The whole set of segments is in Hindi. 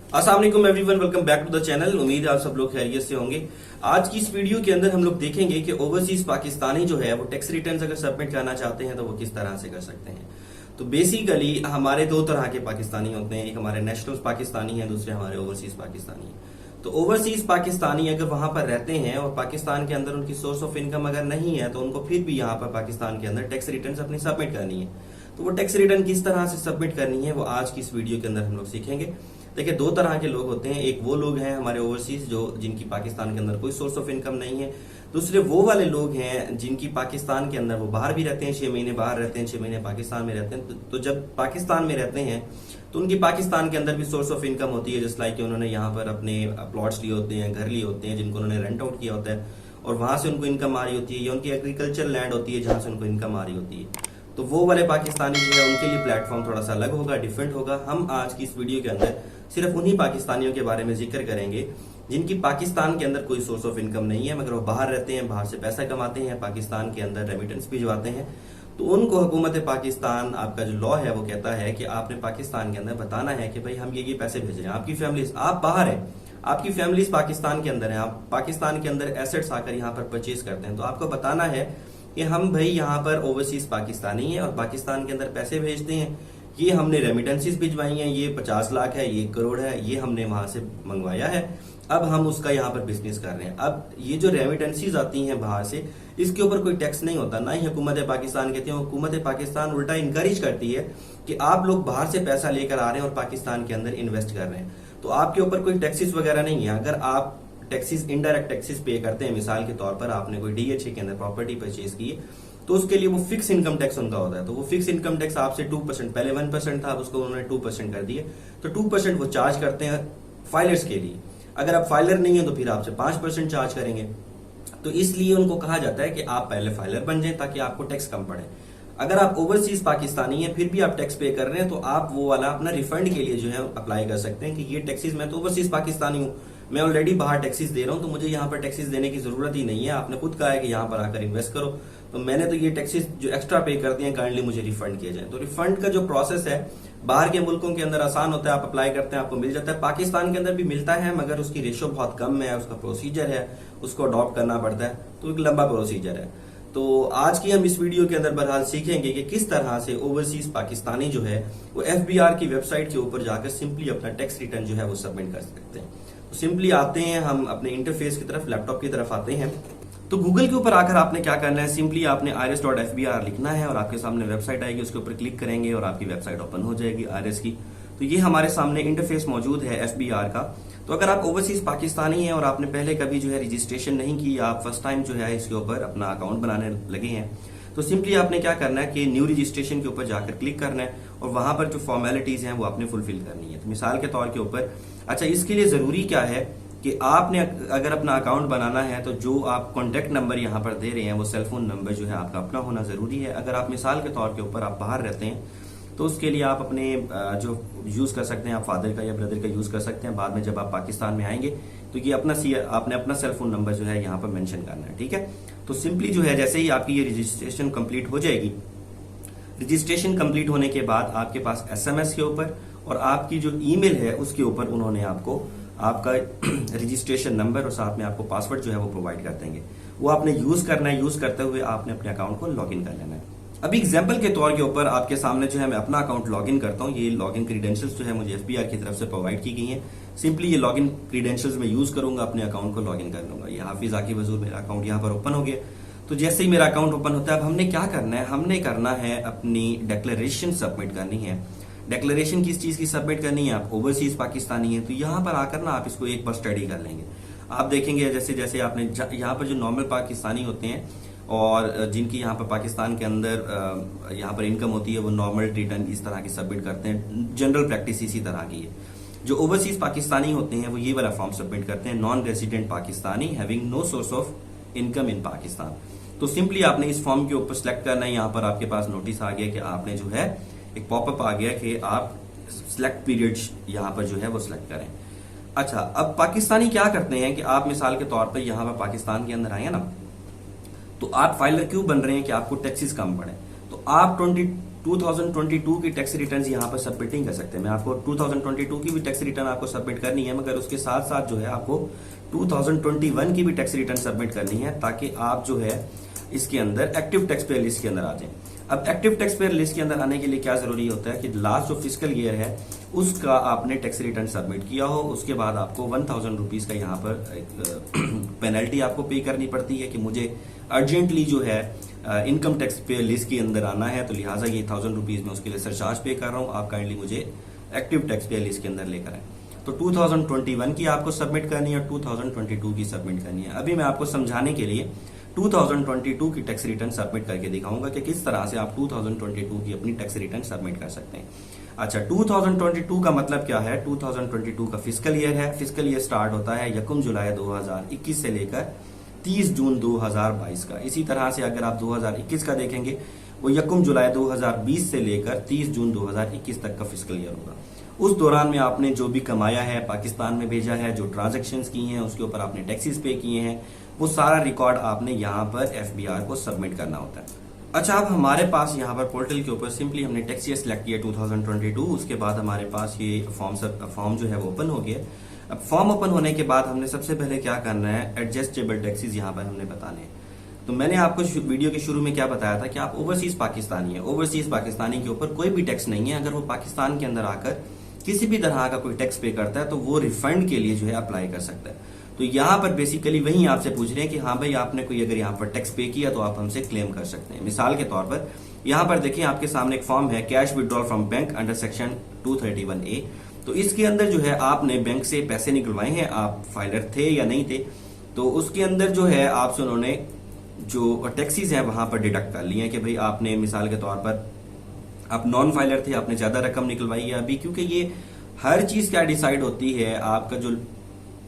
अस्सलाम वालेकुम everyone, welcome back to the channel. उम्मीद है आप सब लोग खैरियत से होंगे। आज की इस वीडियो के अंदर हम लोग देखेंगे कि ओवरसीज पाकिस्तानी जो है वो टैक्स रिटर्न्स अगर सबमिट करना चाहते हैं तो वो किस तरह से कर सकते हैं। तो बेसिकली हमारे दो तरह के पाकिस्तानी होते हैं, एक हमारे नेशनल पाकिस्तानी है, दूसरे हमारे ओवरसीज पाकिस्तानी है। तो ओवरसीज पाकिस्तानी अगर वहां पर रहते हैं और पाकिस्तान के अंदर उनकी सोर्स ऑफ इनकम अगर नहीं है तो उनको फिर भी यहाँ पर पाकिस्तान के अंदर टैक्स रिटर्न अपनी सबमिट करनी है। तो वो टैक्स रिटर्न किस तरह से सबमिट करनी है वो आज की इस वीडियो के अंदर हम लोग सीखेंगे। देखिए, दो तरह के लोग होते हैं। एक वो लोग हैं हमारे ओवरसीज जो जिनकी पाकिस्तान के अंदर कोई सोर्स ऑफ इनकम नहीं है। दूसरे वो वाले लोग हैं जिनकी पाकिस्तान के अंदर वो बाहर भी रहते हैं, 6 महीने बाहर रहते हैं, 6 महीने पाकिस्तान में रहते हैं। तो जब पाकिस्तान में रहते हैं तो उनकी पाकिस्तान के अंदर भी सोर्स ऑफ इनकम होती है, जस्ट लाइक उन्होंने यहाँ पर अपने प्लॉट्स लिए होते हैं, घर लिए होते हैं जिनको उन्होंने रेंट आउट किया होता है और वहां से उनको इनकम आ रही होती है, या उनकी एग्रीकल्चर लैंड होती है जहां से उनको इनकम आ रही होती है। तो वो वाले पाकिस्तानी जो है उनके लिए प्लेटफॉर्म थोड़ा सा अलग होगा, डिफरेंट होगा। हम आज की इस वीडियो के अंदर सिर्फ उन्हीं पाकिस्तानियों के बारे में जिक्र करेंगे जिनकी पाकिस्तान के अंदर कोई सोर्स ऑफ इनकम नहीं है, मगर वो बाहर रहते हैं, बाहर से पैसा कमाते हैं, पाकिस्तान के अंदर रेमिटेंस भिजवाते हैं। तो उनको हुकूमत पाकिस्तान, आपका जो लॉ है वो कहता है कि आपने पाकिस्तान के अंदर बताना है कि भाई हम ये पैसे भेज रहे हैं। आपकी फैमिली, आप बाहर है, आपकी फैमिलीज पाकिस्तान के अंदर है, आप पाकिस्तान के अंदर एसेट्स आकर यहाँ पर परचेज करते हैं, तो आपको बताना है कि हम भाई यहाँ पर ओवरसीज पाकिस्तानी है और पाकिस्तान के अंदर पैसे भेजते हैं। ये हमने रेमिटेंसीज भिजवाई हैं, ये 50 लाख है, ये 1 करोड़ है, ये हमने वहां से मंगवाया है, अब हम उसका यहाँ पर बिजनेस कर रहे हैं। अब ये जो रेमिटेंसीज आती हैं बाहर से, इसके ऊपर कोई टैक्स नहीं होता, ना ही हुकूमत पाकिस्तान कहती है। हुकूमत पाकिस्तान उल्टा इंकरेज करती है कि आप लोग बाहर से पैसा लेकर आ रहे हैं और पाकिस्तान के अंदर इन्वेस्ट कर रहे हैं, तो आपके ऊपर कोई टैक्सेस वगैरह नहीं है। अगर आप टैक्सेस, इनडायरेक्ट टैक्सेस पे करते हैं, मिसाल के तौर पर आपने कोई डीएचए के अंदर प्रॉपर्टी परचेज की है तो उसके लिए वो फिक्स इनकम टैक्स उनका होता है। तो वो फिक्स इनकम टैक्स आपसे 2%, पहले 1% था, अब उसको उन्होंने 2% कर दिया, तो 2% वो चार्ज करते हैं फाइलर्स के लिए। अगर आप फाइलर नहीं है तो फिर आपसे 5% चार्ज करेंगे। तो इसलिए उनको कहा जाता है कि आप पहले फाइलर बन जाए ताकि आपको टैक्स कम पड़े। अगर आप ओवरसीज पाकिस्तानी हैं फिर भी आप टैक्स पे कर रहे हैं तो आप वो वाला अपना रिफंड के लिए जो है अप्लाई कर सकते हैं कि ये टैक्सेस, मैं तो ओवरसीज पाकिस्तानी हूं, मैं ऑलरेडी बाहर टैक्सेस दे रहा हूं, तो मुझे यहाँ पर टैक्सेस देने की जरूरत ही नहीं है। आपने खुद कहा है कि यहाँ पर आकर इन्वेस्ट करो, तो मैंने तो ये टैक्सेस जो एक्स्ट्रा पे कर दिए हैं काइंडली मुझे रिफंड किए जाए। तो रिफंड का जो प्रोसेस है बाहर के मुल्कों के अंदर आसान होता है, आप अप्लाई करते हैं, आपको मिल जाता है। पाकिस्तान के अंदर भी मिलता है मगर उसकी रेशो बहुत कम है, उसका प्रोसीजर है, उसको अडॉप्ट करना पड़ता है, तो एक लंबा प्रोसीजर है। तो आज की हम इस वीडियो के अंदर बहरहाल सीखेंगे कि किस तरह से ओवरसीज पाकिस्तानी जो है वो एफबीआर की वेबसाइट के ऊपर जाकर सिंपली अपना टैक्स रिटर्न जो है वो सबमिट कर सकते हैं। तो सिंपली आते हैं हम अपने इंटरफेस की तरफ, लैपटॉप की तरफ आते हैं। तो गूगल के ऊपर आकर आपने क्या करना है, सिंपली आपने irs.fbr लिखना है और आपके सामने वेबसाइट आएगी, उसके ऊपर क्लिक करेंगे और आपकी वेबसाइट ओपन हो जाएगी आरएस की। तो ये हमारे सामने इंटरफेस मौजूद है एफबीआर का। तो अगर आप ओवरसीज पाकिस्तानी हैं और आपने पहले कभी जो है रजिस्ट्रेशन नहीं की, आप फर्स्ट टाइम जो है इसके ऊपर अपना अकाउंट बनाने लगे हैं, तो सिंपली आपने क्या करना है कि न्यू रजिस्ट्रेशन के ऊपर जाकर क्लिक करना है और वहां पर जो फॉर्मेलिटीज हैं वो आपने फुलफिल करनी है। तो मिसाल के तौर के ऊपर, अच्छा, इसके लिए जरूरी क्या है कि आपने अगर अपना अकाउंट बनाना है तो जो आप कॉन्टेक्ट नंबर यहाँ पर दे रहे हैं वो सेलफोन नंबर जो है आपका अपना होना जरूरी है। अगर आप मिसाल के तौर के ऊपर आप बाहर रहते हैं तो उसके लिए आप अपने जो यूज कर सकते हैं, आप फादर का या ब्रदर का यूज कर सकते हैं। बाद में जब आप पाकिस्तान में आएंगे तो ये आपने अपना सेलफोन नंबर जो है यहाँ पर मेंशन करना है, ठीक है। तो सिंपली जो है जैसे ही आपकी ये रजिस्ट्रेशन कंप्लीट हो जाएगी, रजिस्ट्रेशन कंप्लीट होने के बाद आपके पास एसएमएस के ऊपर और आपकी जो ईमेल है उसके ऊपर उन्होंने आपको आपका रजिस्ट्रेशन नंबर और साथ में आपको पासवर्ड जो है वो प्रोवाइड कर देंगे। वो आपने यूज करना है, यूज करते हुए आपने अपने अकाउंट को लॉगिन कर लेना है। अभी एग्जांपल के तौर के ऊपर आपके सामने जो है मैं अपना अकाउंट लॉगिन करता हूं। ये लॉगिन क्रीडेंशियल्स जो है मुझे एफबीआर की तरफ से प्रोवाइड की गई हैं। सिंपली ये लॉगिन क्रीडेंशियल्स में यूज करूंगा, अपने अकाउंट को लॉगिन कर लूंगा। ये हाफिज आकिब हुजूर मेरा अकाउंट यहाँ पर ओपन हो गया। तो जैसे ही मेरा अकाउंट ओपन होता है, अब हमने क्या करना है, हमने करना है अपनी डिक्लेरेशन सबमिट करनी है। डिक्लेरेशन किस चीज की सबमिट करनी है, आप ओवरसीज पाकिस्तानी है तो यहाँ पर आकर ना आप इसको एक बार स्टडी कर लेंगे। आप देखेंगे जैसे जैसे आपने यहाँ पर जो नॉर्मल पाकिस्तानी होते हैं और जिनकी यहाँ पर पाकिस्तान के अंदर यहाँ पर इनकम होती है वो नॉर्मल रिटर्न इस तरह की सबमिट करते हैं। जनरल प्रैक्टिस इसी तरह की है। जो ओवरसीज पाकिस्तानी होते हैं वो ये वाला फॉर्म सबमिट करते हैं, non resident Pakistani having no source of income in Pakistan. तो सिंपली आपने इस फॉर्म के ऊपर सिलेक्ट करना है। यहाँ पर आपके पास नोटिस आ गया कि आपने जो है एक पॉपअप आ गया कि आप सिलेक्ट पीरियड यहाँ पर जो है वो सिलेक्ट करें। अच्छा, अब पाकिस्तानी क्या करते हैं कि आप मिसाल के तौर पर यहाँ पर पाकिस्तान के अंदर आए ना, तो आप फाइलर क्यों बन रहे हैं कि आपको टैक्सेस कम पड़े। तो आप 2022 की टैक्स रिटर्न यहाँ पर सबमिट नहीं कर सकते। मैं आपको 2022 की भी टैक्स रिटर्न आपको सबमिट करनी है, मगर उसके साथ साथ जो है आपको 2021 की भी टैक्स रिटर्न सबमिट करनी है, ताकि आप जो है इसके अंदर एक्टिव टैक्स पेयर लिस्ट के अंदर आ जाएं। अब एक्टिव टैक्स पेयर लिस्ट के अंदर आने के लिए क्या जरूरी होता है कि लास्ट जो फिजिकल ईयर है उसका आपने टैक्स रिटर्न सबमिट किया हो, उसके बाद आपको 1000 रुपीज का यहाँ पर पेनल्टी आपको पे करनी पड़ती है कि मुझे अर्जेंटली जो है इनकम टैक्स पेयर लिस्ट के अंदर आना है, तो लिहाजा ये 1000 रुपीज में उसके लिए सरचार्ज पे कर रहा हूँ, आप काइंडली मुझे एक्टिव टैक्स पेयर लिस्ट के अंदर लेकर आए। तो 2021 की आपको सबमिट करनी है और 2022 की सबमिट करनी है। अभी मैं आपको समझाने के लिए 2022 की टैक्स रिटर्न सबमिट करके दिखाऊंगा कि किस तरह से आप 2022 की अपनी टैक्स रिटर्न सबमिट कर सकते हैं। अच्छा, 2022 का मतलब क्या है? 2022 का फिजिकल ईयर है। फिजिकल ईयर स्टार्ट होता है 1 जुलाई 2021 से लेकर 30 जून 2022 का। इसी तरह से अगर आप 2021 का देखेंगे वो 1 जुलाई 2020 से लेकर 30 जून 2021 तक का फिजिकल ईयर होगा। उस दौरान में आपने जो भी कमाया है, पाकिस्तान में भेजा है, जो ट्रांजैक्शंस की हैं, उसके ऊपर आपने टैक्सेस पे किए हैं, वो सारा रिकॉर्ड आपने यहाँ पर एफबीआर को सबमिट करना होता है। अच्छा, अब हमारे पास यहाँ पर पोर्टल के ऊपर सिंपली हमने टैक्स ईयर सिलेक्ट किया 2022, उसके बाद हमारे पास ये फॉर्म जो है वो ओपन हो गया। अब फॉर्म ओपन होने के बाद हमने सबसे पहले क्या करना है, एडजस्टेबल टैक्सेस यहाँ पर हमने बताने हैं। तो मैंने आपको वीडियो के शुरू में क्या बताया था कि आप ओवरसीज पाकिस्तानी है, ओवरसीज पाकिस्तानी के ऊपर कोई भी टैक्स नहीं है। अगर वो पाकिस्तान के अंदर आकर किसी भी तरह का कोई टैक्स पे करता है तो वो रिफंड के लिए जो है अप्लाई कर सकता है। तो यहाँ पर बेसिकली वही आपसे पूछ रहे हैं कि हाँ भाई आपने कोई अगर यहाँ पर टैक्स पे किया तो आप हमसे क्लेम कर सकते हैं। मिसाल के तौर पर यहाँ पर देखिए आपके सामने एक फॉर्म है, cash withdrawal from bank under section 231A। तो इसके अंदर जो है आपने बैंक से पैसे निकलवाए हैं, आप फाइलर थे या नहीं थे, तो उसके अंदर जो है आपसे उन्होंने जो टैक्सीज है वहां पर डिडक्ट कर लिए हैं कि भाई आपने मिसाल के तौर पर आप नॉन फाइलर थे, आपने ज्यादा रकम निकलवाई है। अभी क्योंकि ये हर चीज क्या डिसाइड होती है, आपका जो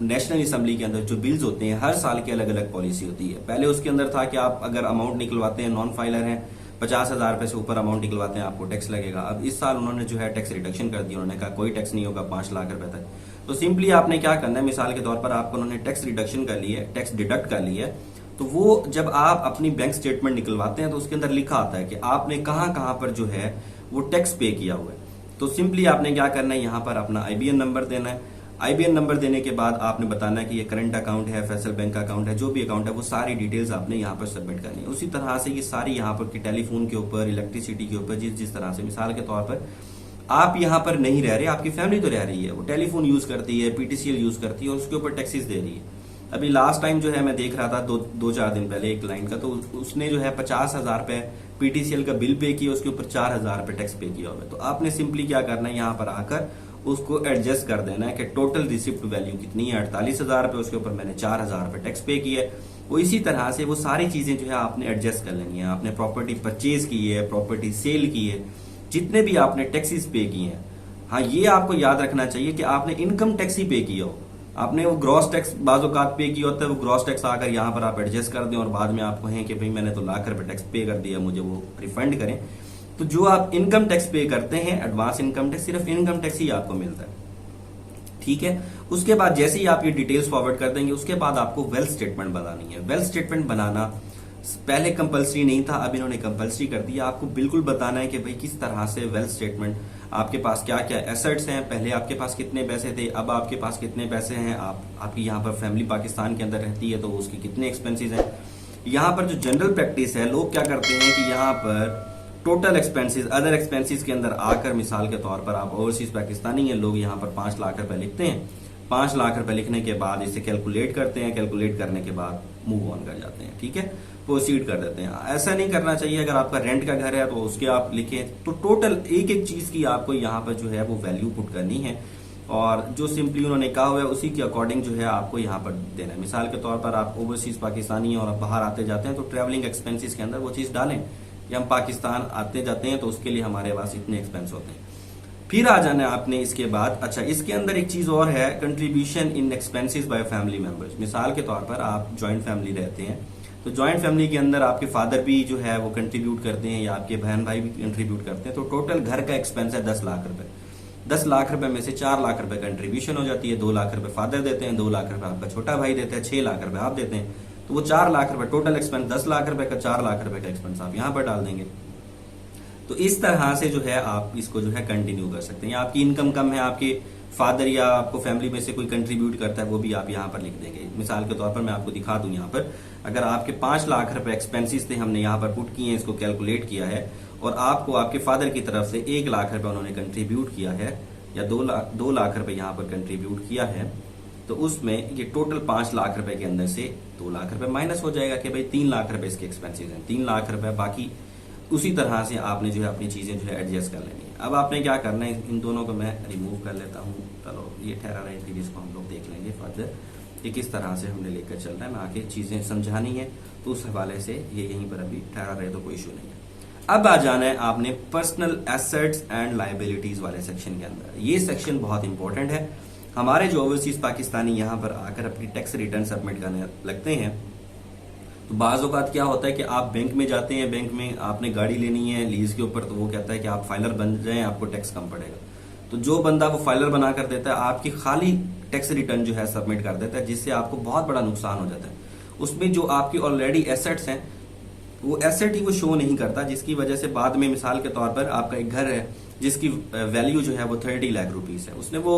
नेशनल असेंबली के अंदर जो बिल्स होते हैं हर साल की अलग अलग पॉलिसी होती है। पहले उसके अंदर था कि आप अगर अमाउंट निकलवाते हैं, नॉन फाइलर हैं, 50,000 रुपए से ऊपर अमाउंट निकलवाते हैं आपको टैक्स लगेगा। अब इस साल उन्होंने जो है टैक्स रिडक्शन कर दिया, उन्होंने कहा कोई टैक्स नहीं होगा 5 लाख रुपए तक। तो सिंपली आपने क्या करना है, मिसाल के तौर पर आपको उन्होंने टैक्स रिडक्शन कर लिया है, टैक्स डिडक्ट कर लिया है, तो वो जब आप अपनी बैंक स्टेटमेंट निकलवाते हैं तो उसके अंदर लिखा आता है कि आपने कहां कहां पर जो है वो टैक्स पे किया हुआ है। तो सिंपली आपने क्या करना है, यहाँ पर अपना आईबीएन नंबर देना है। आईबीएन नंबर देने के बाद आपने बताना है कि ये करंट अकाउंट है, फैसल बैंक का अकाउंट है, जो भी अकाउंट है वो सारी डिटेल्स आपने यहाँ पर सबमिट करनी है। उसी तरह से ये सारी यहाँ पर की टेलीफोन के ऊपर, इलेक्ट्रिसिटी के ऊपर, जिस तरह से मिसाल के तौर पर आप यहाँ पर नहीं रह रहे, आपकी फैमिली तो रह रही है, वो टेलीफोन यूज करती है, पीटीसीएल यूज करती है और उसके ऊपर टैक्सेस दे रही है। अभी लास्ट टाइम जो है मैं देख रहा था 2-4 दिन पहले एक क्लाइंट का, तो उसने जो है 50,000 रुपए पीटीसीएल का बिल पे किया, उसके ऊपर 4,000 रुपए टैक्स पे किया हुआ है। तो आपने सिंपली क्या करना है, यहाँ पर आकर उसको एडजस्ट कर देना है कि टोटल रिसिप्ट वैल्यू कितनी है, 48,000 रुपए, उसके ऊपर मैंने 4,000 रुपए टैक्स पे किया है। वो इसी तरह से वो सारी चीजें जो है आपने एडजस्ट कर लेनी है। आपने प्रॉपर्टी परचेज की है, प्रॉपर्टी सेल की है, जितने भी आपने टैक्सेस पे किए हैं, हाँ ये आपको याद रखना चाहिए कि आपने इनकम टैक्स ही पे किया हो। आपने वो ग्रॉस टैक्स बाज़-औक़ात पे किया होता है, वो ग्रॉस टैक्स आकर यहाँ पर आप एडजस्ट कर दें और बाद में आप कहें कि भाई मैंने तो लाख रुपए टैक्स पे कर दिया, मुझे वो रिफंड करें। तो जो आप इनकम टैक्स पे करते हैं, एडवांस इनकम टैक्स, सिर्फ इनकम टैक्स ही आपको मिलता है, ठीक है। उसके बाद जैसे ही आप ये डिटेल्स फॉरवर्ड कर देंगे, उसके बाद आपको वेल्थ स्टेटमेंट बनानी है। वेल्थ स्टेटमेंट बनाना पहले कंपलसरी नहीं था, अब इन्होंने कंपलसरी कर दिया। आपको बिल्कुल बताना है कि भाई किस तरह से वेल्थ स्टेटमेंट, आपके पास क्या क्या एसेट्स हैं, पहले आपके पास कितने पैसे थे, अब आपके पास कितने पैसे हैं, आपकी यहाँ पर फैमिली पाकिस्तान के अंदर रहती है तो उसके कितने एक्सपेंसेस हैं। यहाँ पर जो जनरल प्रैक्टिस है, लोग क्या करते हैं कि यहाँ पर टोटल एक्सपेंसेस, अदर एक्सपेंसेस के अंदर आकर, मिसाल के तौर पर आप ओवरसीज पाकिस्तानी हैं, लोग यहाँ पर 5 लाख रुपए लिखते हैं। 5 लाख रुपए लिखने के बाद इसे कैलकुलेट करते हैं, कैलकुलेट करने के बाद मूव ऑन कर जाते हैं, ठीक है, प्रोसीड कर देते हैं। ऐसा नहीं करना चाहिए। अगर आपका रेंट का घर है तो उसके आप लिखें, तो टोटल एक एक चीज की आपको यहाँ पर जो है वो वैल्यू पुट करनी है और जो सिंपली उन्होंने कहा हुआ है उसी के अकॉर्डिंग जो है आपको यहाँ पर देना है। मिसाल के तौर पर आप ओवरसीज पाकिस्तानी हैं और आप बाहर आते जाते हैं तो ट्रैवलिंग एक्सपेंसेस के अंदर वो चीज डालें कि हम पाकिस्तान आते जाते हैं तो उसके लिए हमारे पास इतने एक्सपेंस होते हैं। फिर आ जाना है आपने इसके बाद। अच्छा, इसके अंदर एक चीज और है, contribution in expenses by family members. मिसाल के तौर पर आप ज्वाइंट फैमिली रहते हैं तो ज्वाइंट फैमिली के अंदर आपके फादर भी जो है वो कंट्रीब्यूट करते हैं या आपके बहन भाई भी कंट्रीब्यूट करते हैं। तो टोटल घर का एक्सपेंस है 10 लाख रुपए। 10 लाख रुपए में से 4 लाख रुपए कंट्रीब्यूशन हो जाती है, 2 लाख रुपए फादर देते हैं, 2 लाख रुपए आपका छोटा भाई देता है, 6 लाख रुपए आप देते हैं। तो वो 4 लाख रुपए टोटल एक्सपेंस, 10 लाख रुपए का 4 लाख रुपए का एक्सपेंस आप यहाँ पर डाल देंगे। तो इस तरह से जो है आप इसको जो है कंटिन्यू कर सकते हैं। आपकी इनकम कम है, आपके फादर या आपको फैमिली में से कोई कंट्रीब्यूट करता है, वो भी आप यहाँ पर लिख देंगे। मिसाल के तौर पर मैं आपको दिखा दूं, यहाँ पर अगर आपके 5 लाख रुपए एक्सपेंसेस थे, हमने यहाँ पर पुट किए हैं, इसको कैलकुलेट किया है, और आपको आपके फादर की तरफ से 1 लाख रुपए उन्होंने कंट्रीब्यूट किया है, या 2 लाख रुपए यहाँ पर कंट्रीब्यूट किया है, तो उसमें ये टोटल 5 लाख रुपए के अंदर से 2 लाख रुपए माइनस हो जाएगा कि भाई 3 लाख रुपए इसके एक्सपेंसेस हैं, 3 लाख रुपए बाकी। उसी तरह से आपने जो है अपनी चीजें जो है एडजस्ट कर लेनी है। अब आपने क्या करना है, इन दोनों को मैं रिमूव कर लेता हूँ। चलो ये ठहरा रहे, फिर इसको हम लोग देख लेंगे फर्दर कि किस तरह से हमने लेकर चलना है। मैं आके चीजें समझानी है तो उस हवाले से ये यहीं पर अभी ठहरा रहे तो कोई इशू नहीं है। अब आ जाना है आपने पर्सनल एसेट्स एंड लायबिलिटीज वाले सेक्शन के अंदर। ये सेक्शन बहुत इंपॉर्टेंट है। हमारे जो ओवरसीज पाकिस्तानी यहाँ पर आकर अपनी टैक्स रिटर्न सबमिट करने लगते हैं, तो बाज़ औक़ात क्या होता है कि आप बैंक में जाते हैं, बैंक में आपने गाड़ी लेनी है लीज के ऊपर, तो वो कहता है कि आप फाइलर बन जाएं, आपको टैक्स कम पड़ेगा। तो जो बंदा वो फाइलर बना कर देता है, आपकी खाली टैक्स रिटर्न जो है सबमिट कर देता है, जिससे आपको बहुत बड़ा नुकसान हो जाता है। उसमें जो आपकी ऑलरेडी एसेट्स हैं, वो एसेट ही वो शो नहीं करता, जिसकी वजह से बाद में मिसाल के तौर पर आपका एक घर है जिसकी वैल्यू जो है वो 30 लाख रुपीस है, उसने वो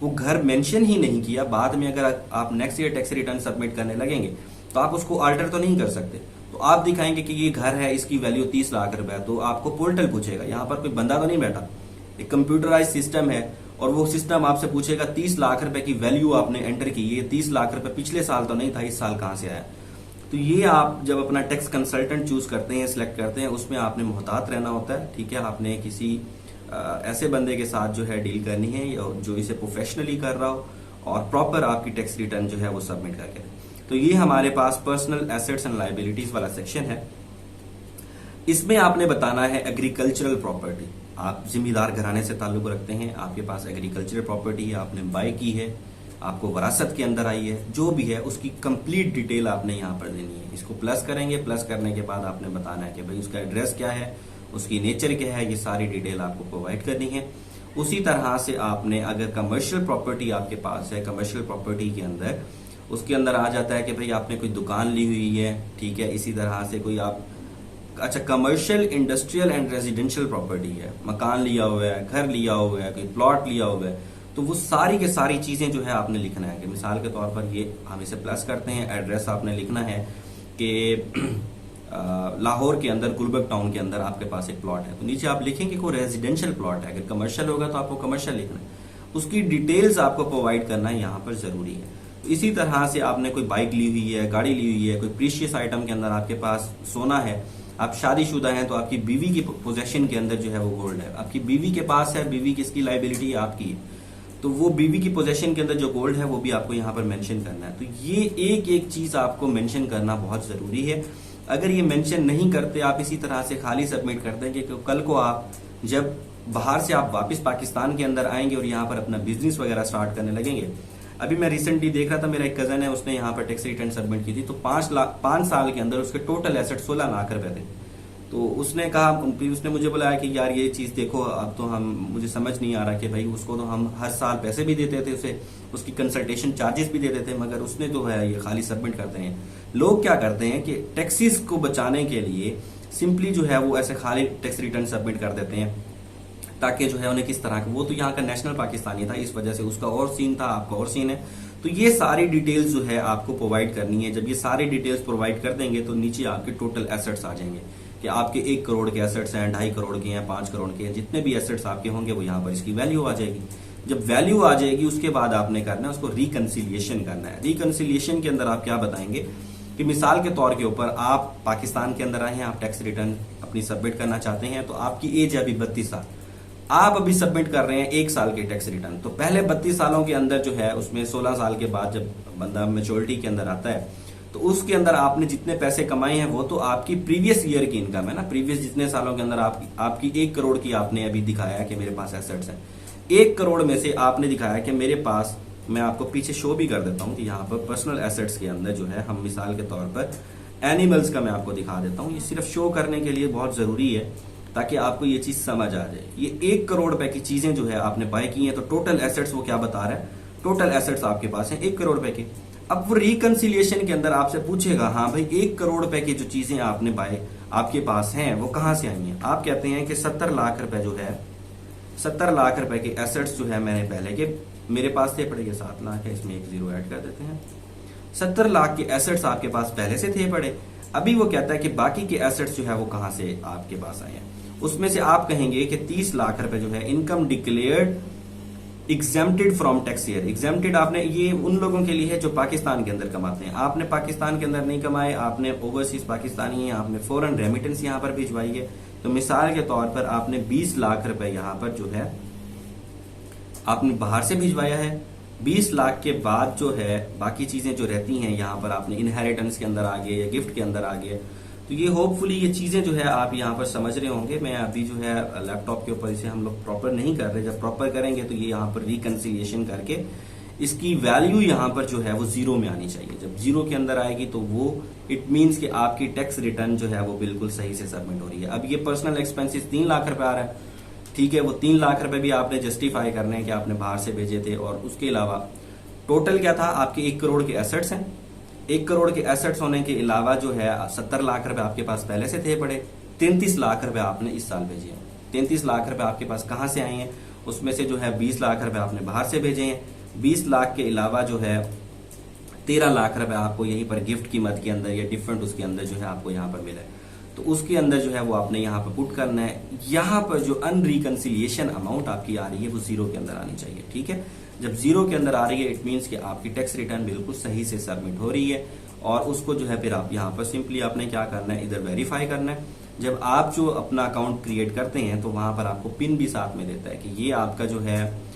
घर मेंशन ही नहीं किया। बाद में अगर आप next year tax return submit करने लगेंगे तो आप उसको अल्टर तो नहीं कर सकते। तो आप दिखाएंगे कि ये घर है, इसकी वैल्यू 30 लाख रुपए है, तो आपको पोर्टल पूछेगा, यहाँ पर कोई बंदा तो नहीं बैठा, एक कंप्यूटराइज सिस्टम है, और वो सिस्टम आपसे पूछेगा 30 लाख रुपए की वैल्यू आपने एंटर की, ये 30 लाख रुपए पिछले साल तो नहीं था, इस साल कहां से आया। तो ये आप जब अपना टैक्स कंसल्टेंट चूज करते हैं, सिलेक्ट करते हैं, उसमें आपने मोहतात रहना होता है। ठीक है, आपने किसी ऐसे बंदे के साथ जो है डील करनी है जो इसे प्रोफेशनली कर रहा हो और प्रॉपर आपकी टैक्स रिटर्न जो है वो सबमिट करके। तो ये हमारे पास पर्सनल एसेट्स एंड लायबिलिटीज वाला सेक्शन है। इसमें आपने बताना है एग्रीकल्चरल प्रॉपर्टी। आप जिम्मेदार घराने से ताल्लुक रखते हैं, आपके पास एग्रीकल्चरल प्रॉपर्टी है, आपने बाय की है, आपको वरासत के अंदर आई है, जो भी है उसकी कंप्लीट डिटेल आपने यहाँ पर देनी है। इसको प्लस करेंगे, प्लस करने के बाद आपने बताना है कि भाई उसका एड्रेस क्या है, उसकी नेचर क्या है, ये सारी डिटेल आपको प्रोवाइड करनी है। उसी तरह से आपने अगर कमर्शियल प्रॉपर्टी आपके पास है, कमर्शियल प्रॉपर्टी के अंदर उसके अंदर आ जाता है कि भाई आपने कोई दुकान ली हुई है, ठीक है, इसी तरह से कोई आप अच्छा commercial, industrial and residential property है, मकान लिया हुआ है, घर लिया हुआ है, कोई प्लॉट लिया हुआ है, तो वो सारी के सारी चीजें जो है आपने लिखना है। कि मिसाल के तौर पर ये हम इसे प्लस करते हैं, एड्रेस आपने लिखना है कि लाहौर के अंदर गुलबर्ग टाउन के अंदर आपके पास एक प्लॉट है, तो नीचे आप लिखेंगे कोई रेजिडेंशियल प्लॉट है। अगर कमर्शियल होगा तो आपको कमर्शियल लिखना है, उसकी डिटेल्स आपको प्रोवाइड करना यहाँ पर जरूरी है। तो इसी तरह से आपने कोई बाइक ली हुई है, गाड़ी ली हुई है, कोई प्रीशियस आइटम के अंदर आपके पास सोना है, आप शादीशुदा हैं तो आपकी बीवी की पोजेशन के अंदर जो है वो गोल्ड है, आपकी बीवी के पास है, बीवी की इसकी लाइबिलिटी आपकी है, तो वो बीवी की पोजेशन के अंदर जो गोल्ड है वो भी आपको यहाँ पर मेंशन करना है। तो ये एक एक चीज आपको मेंशन करना बहुत जरूरी है। अगर ये मेंशन नहीं करते, आप इसी तरह से खाली सबमिट कर देंगे कि कल को आप जब बाहर से आप वापस पाकिस्तान के अंदर आएंगे और यहाँ पर अपना बिजनेस वगैरह स्टार्ट करने लगेंगे। अभी मैं रिसेंटली देख रहा था, मेरा एक कजन है, उसने यहाँ पर टैक्स रिटर्न सबमिट की थी, तो 5 साल के अंदर उसके टोटल एसेट 16 लाख रुपए थे। तो उसने कहा, उसने मुझे बुलाया कि यार ये चीज देखो, अब तो मुझे समझ नहीं आ रहा कि भाई उसको तो हम हर साल पैसे भी देते थे, उसे उसकी कंसल्टेशन चार्जेस भी देते थे, मगर उसने तो है ये खाली सबमिट करते हैं। लोग क्या करते हैं कि टैक्सेस को बचाने के लिए सिंपली जो है वो ऐसे खाली टैक्स रिटर्न सबमिट कर देते हैं, ताकि जो है उन्हें किस तरह का, वो तो यहाँ का नेशनल पाकिस्तानी था, इस वजह से उसका और सीन था, आपका और सीन है। तो ये सारी डिटेल्स जो है आपको प्रोवाइड करनी है। जब ये सारी डिटेल्स प्रोवाइड कर देंगे तो नीचे आपके टोटल एसेट्स आ जाएंगे कि आपके 1 करोड़ के एसेट्स हैं, 2.5 करोड़ के हैं, 5 करोड़ के हैं, जितने भी एसेट्स आपके होंगे वो यहाँ पर इसकी वैल्यू आ जाएगी। जब वैल्यू आ जाएगी उसके बाद आपने करना है उसको रिकंसिलिएशन करना है। रिकंसिलिएशन के अंदर आप क्या बताएंगे कि मिसाल के तौर के ऊपर आप पाकिस्तान के अंदर आए हैं, आप टैक्स रिटर्न अपनी सबमिट करना चाहते हैं, तो आपकी एज है अभी 32 साल, आप अभी सबमिट कर रहे हैं 1 साल के टैक्स रिटर्न। तो पहले 32 सालों के अंदर जो है उसमें 16 साल के बाद जब बंदा मेच्योरिटी के अंदर आता है तो उसके अंदर आपने जितने पैसे कमाए हैं वो तो आपकी प्रीवियस ईयर की इनकम है ना, प्रीवियस जितने सालों के अंदर आपकी 1 करोड़ की आपने अभी दिखाया कि मेरे पास एसेट्स हैं, 1 करोड़ में से आपने दिखाया कि मेरे पास, मैं आपको पीछे शो भी कर देता हूं कि यहाँ पर पर्सनल एसेट्स के अंदर जो है हम मिसाल के तौर पर एनिमल्स का मैं आपको दिखा देता हूँ। ये सिर्फ शो करने के लिए बहुत जरूरी है ताकि आपको ये चीज समझ आ जाए। ये 1 करोड़ रुपए की चीजें जो है आपने बाय की हैं, तो टोटल एसेट्स वो क्या बता रहा है, टोटल एसेट्स आपके पास हैं 1 करोड़ रुपए के। अब वो रिकंसिलिएशन के अंदर आपसे पूछेगा, हाँ भाई 1 करोड़ रुपए की जो चीजें आपने बाय आपके पास हैं वो कहां से आई हैं। आप कहते हैं कि 70 लाख रुपए जो है, 70 लाख रुपए के एसेट्स जो है मैंने पहले के मेरे पास थे पड़े, 7 लाख है, इसमें एक जीरो ऐड कर देते हैं। 70 लाख के एसेट्स आपके पास पहले से थे पड़े। अभी वो कहता है कि बाकी के एसेट्स जो है वो कहां से आपके पास आए हैं। उसमें से आप कहेंगे कि 30 लाख रुपए जो है income declared exempted from tax year. Exempted आपने, ये उन लोगों के लिए है जो पाकिस्तान के अंदर कमाते हैं। आपने पाकिस्तान के अंदर नहीं कमाए, आपने ओवरसीज पाकिस्तानी है, आपने फॉरेन रेमिटेंस यहां पर भिजवाई है, तो मिसाल के तौर पर आपने 20 लाख रुपए यहां पर जो है आपने बाहर से भिजवाया है। 20 लाख के बाद जो है बाकी चीजें जो रहती हैं यहां पर आपने इनहेरिटेंस के अंदर आ गए या गिफ्ट के अंदर आ गए। तो ये होपफुली ये चीजें जो है आप यहाँ पर समझ रहे होंगे। मैं अभी जो है लैपटॉप के ऊपर इसे हम लोग प्रॉपर नहीं कर रहे, जब प्रॉपर करेंगे तो ये यहाँ पर रिकंसिलिएशन करके इसकी वैल्यू यहाँ पर जो है वो जीरो में आनी चाहिए। जब जीरो के अंदर आएगी तो वो इट मीन्स कि आपकी टैक्स रिटर्न जो है वो बिल्कुल सही से सबमिट हो रही है। अब ये पर्सनल एक्सपेंसेस 3 लाख रुपए आ रहा है, ठीक है, वो 3 लाख रुपए भी आपने जस्टिफाई करने हैं कि आपने बाहर से भेजे थे। और उसके अलावा टोटल क्या था, आपके 1 करोड़ के एसेट्स हैं। 1 करोड़ के एसेट्स होने के अलावा जो है 70 लाख रुपए आपके पास पहले से थे पड़े। 33 लाख रुपए आपने इस साल भेजे हैं। 33 लाख रुपए आपके पास कहां से आए हैं, उसमें से जो है 20 लाख रुपए आपने बाहर से भेजे हैं। 20 लाख के अलावा जो है 13 लाख रुपए आपको यहीं पर गिफ्ट की मद के अंदर या डिफरेंट उसके अंदर जो है आपको यहाँ पर मिला है, तो उसके अंदर जो है वो आपने यहाँ पर पुट करना है। यहाँ पर जो अनरिकंसिलिएशन अमाउंट आपकी आ रही है वो जीरो के अंदर आनी चाहिए, ठीक है। जब जीरो के अंदर आ रही है इट मीन्स कि आपकी टैक्स रिटर्न बिल्कुल सही से सबमिट हो रही है। और उसको जो है फिर आप यहाँ पर सिंपली आपने क्या करना है, इधर वेरीफाई करना है। जब आप जो अपना अकाउंट क्रिएट करते हैं तो वहां पर आपको पिन भी साथ में देता है कि ये आपका जो है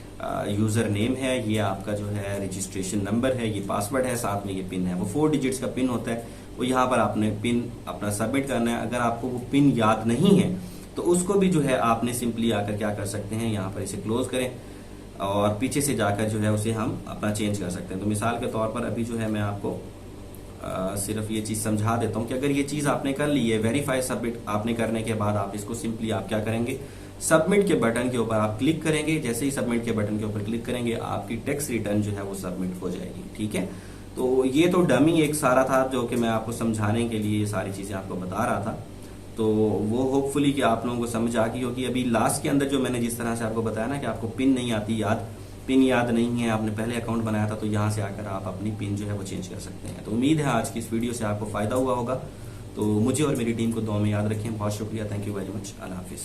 यूजर नेम है, ये आपका जो है रजिस्ट्रेशन नंबर है, ये पासवर्ड है, साथ में ये पिन है। वो 4 डिजिट्स का पिन होता है, वो यहाँ पर आपने पिन अपना सबमिट करना है। अगर आपको वो पिन याद नहीं है तो उसको भी जो है आपने सिंपली आकर क्या कर सकते हैं, यहाँ पर इसे क्लोज करें और पीछे से जाकर जो है उसे हम अपना चेंज कर सकते हैं। तो मिसाल के तौर पर अभी जो है मैं आपको सिर्फ ये चीज समझा देता हूँ कि अगर ये चीज आपने कर ली है, वेरीफाई सबमिट आपने करने के बाद आप इसको सिंपली आप क्या करेंगे, सबमिट के बटन के ऊपर आप क्लिक करेंगे। जैसे ही सबमिट के बटन के ऊपर क्लिक करेंगे आपकी टैक्स रिटर्न जो है वो सबमिट हो जाएगी, ठीक है। तो ये तो डमी एक सारा था जो कि मैं आपको समझाने के लिए ये सारी चीजें आपको बता रहा था। तो वो होपफुली कि आप लोगों को समझ आ गई होगी। अभी लास्ट के अंदर जो मैंने जिस तरह से आपको बताया ना कि आपको पिन नहीं आती याद, पिन याद नहीं है, आपने पहले अकाउंट बनाया था, तो यहाँ से आकर आप अपनी पिन जो है वो चेंज कर सकते हैं। तो उम्मीद है आज की इस वीडियो से आपको फायदा हुआ होगा। तो मुझे और मेरी टीम को दुआ में याद रखें। बहुत शुक्रिया, thank you very much, Allah Hafiz.